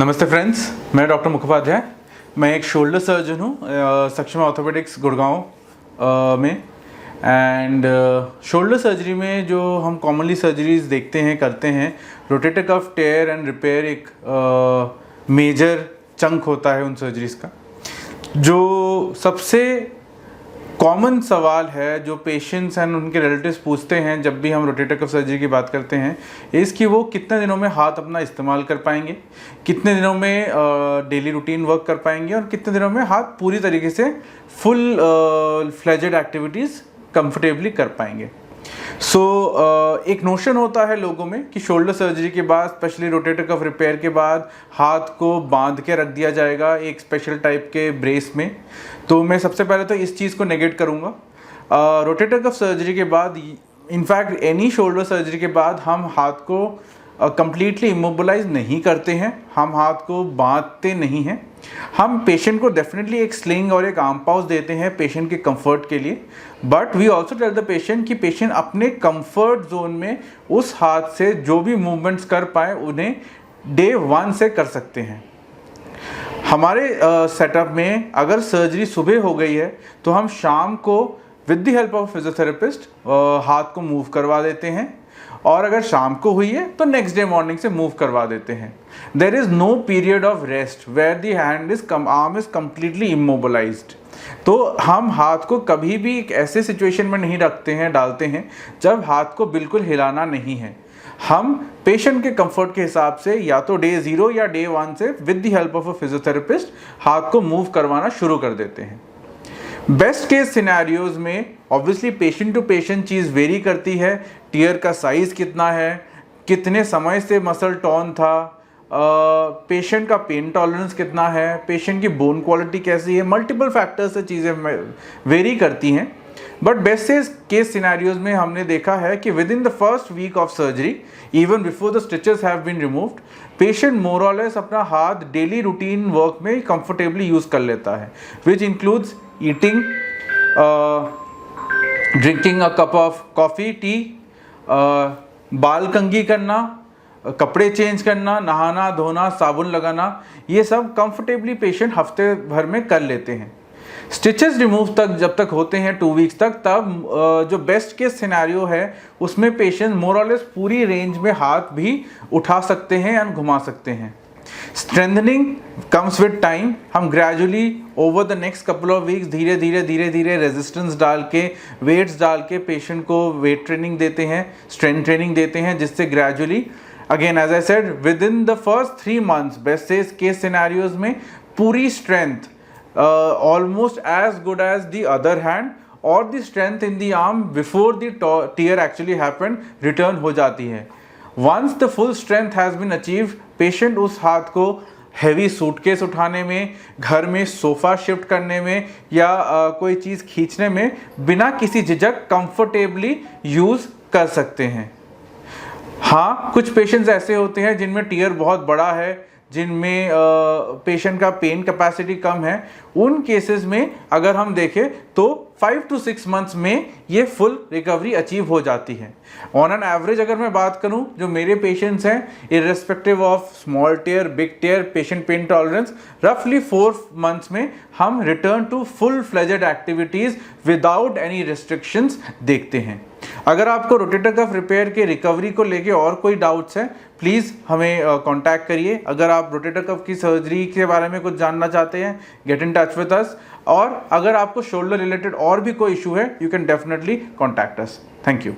नमस्ते फ्रेंड्स, मैं डॉक्टर मुखोपाध्याय। मैं एक शोल्डर सर्जन हूँ सक्षमा ऑर्थोपेडिक्स गुड़गांव में। एंड शोल्डर सर्जरी में जो हम कॉमनली सर्जरीज देखते हैं करते हैं, rotator cuff tear and repair एक मेजर चंक होता है उन सर्जरीज का। जो सबसे कॉमन सवाल है जो पेशेंट्स एंड उनके रिलेटिव्स पूछते हैं जब भी हम रोटेटर कफ सर्जरी की बात करते हैं, इस कि वो कितने दिनों में हाथ अपना इस्तेमाल कर पाएंगे, कितने दिनों में डेली रूटीन वर्क कर पाएंगे और कितने दिनों में हाथ पूरी तरीके से फुल फ्लेजेड एक्टिविटीज़ कंफर्टेबली कर पाएंगे। एक नोशन होता है लोगों में कि शोल्डर सर्जरी के बाद, स्पेशली रोटेटर कफ रिपेयर के बाद, हाथ को बांध के रख दिया जाएगा एक स्पेशल टाइप के ब्रेस में। तो मैं सबसे पहले तो इस चीज़ को नेगेट करूँगा। रोटेटर कफ सर्जरी के बाद, इनफैक्ट एनी शोल्डर सर्जरी के बाद, हम हाथ को कंप्लीटली इमोबिलाइज नहीं करते हैं, हम हाथ को बांधते नहीं हैं। हम पेशेंट को डेफिनेटली एक स्लिंग और एक आर्म पाउच देते हैं पेशेंट के कंफर्ट के लिए, but we also tell the patient कि पेशेंट अपने कंफर्ट जोन में उस हाथ से जो भी मूवमेंट्स कर पाए उन्हें डे 1 से कर सकते हैं। हमारे सेटअप में अगर सर्जरी सुबह हो गई है तो हम शाम को with the help of physiotherapist हाथ को मूव करवा देते हैं, और अगर शाम को हुई है तो नेक्स्ट डे मॉर्निंग से मूव करवा देते हैं। There is no period of rest where the hand is arm is completely immobilised. तो हम हाथ को कभी भी एक ऐसे सिचुएशन में नहीं रखते हैं, डालते हैं जब हाथ को बिल्कुल हिलाना नहीं है। हम पेशेंट के कंफर्ट के हिसाब से या तो डे 0 या डे 1 से with the help of a physiotherapist हाथ को मूव करवाना शुरू कर देते हैं। बेस्ट केस सिनेरियोज में ऑब्वियसली पेशेंट टू पेशेंट चीज़ वेरी करती है। टीयर का साइज़ कितना है, कितने समय से मसल टॉर्न था, पेशेंट का पेन टॉलरेंस कितना है, पेशेंट की बोन क्वालिटी कैसी है, मल्टीपल फैक्टर्स से चीज़ें वेरी करती हैं। बट बेस्ट केस सिनेरियोज में हमने देखा है कि within the first week of surgery, even before the stitches have been removed, patient more और लेस अपना हाथ डेली रूटीन वर्क में कंफर्टेबली यूज़ कर लेता है, which includes eating, drinking a cup of coffee, tea, बाल कंघी करना, कपड़े चेंज करना, नहाना धोना, साबुन लगाना, ये सब कंफर्टेबली पेशेंट हफ्ते भर में कर लेते हैं। स्टिचेस रिमूव तक जब तक होते हैं 2 वीक्स तक, तब जो बेस्ट केस सिनेरियो है उसमें पेशेंट मोर और लेस पूरी रेंज में हाथ भी उठा सकते हैं एंड घुमा सकते हैं। Strengthening comes with time. हम gradually over the next couple of weeks धीरे धीरे रेजिस्टेंस डाल के, वेट्स डाल के पेशेंट को वेट ट्रेनिंग देते हैं, स्ट्रेंथ ट्रेनिंग देते हैं, जिससे gradually, again as I said, within the first 3 months best case scenarios में पूरी strength almost as good as the other hand or the strength in the arm before the tear actually happened return हो जाती है। Once the full strength has been achieved, patient उस हाथ को heavy suitcase उठाने में, घर में सोफ़ा शिफ्ट करने में या कोई चीज़ खींचने में बिना किसी झिझक कंफर्टेबली यूज़ कर सकते हैं। हाँ, कुछ पेशेंट्स ऐसे होते हैं जिनमें टीयर बहुत बड़ा है, जिनमें पेशेंट का पेन कैपेसिटी कम है। उन केसेस में अगर हम देखें तो 5 to 6 मंथ्स में ये फुल रिकवरी अचीव हो जाती है। ऑन एन एवरेज अगर मैं बात करूं, जो मेरे पेशेंट्स हैं, irrespective of small tear, big tear, patient pain tolerance, रफली 4 मंथ्स में हम return to full fledged activities without any restrictions देखते हैं। अगर आपको रोटेटर कफ रिपेयर के रिकवरी को लेके और कोई डाउट्स हैं, प्लीज़ हमें कांटेक्ट करिए। अगर आप रोटेटर कफ की सर्जरी के बारे में कुछ जानना चाहते हैं, get in touch with us. और अगर आपको शोल्डर रिलेटेड और भी कोई इशू है, you can definitely contact us. Thank you.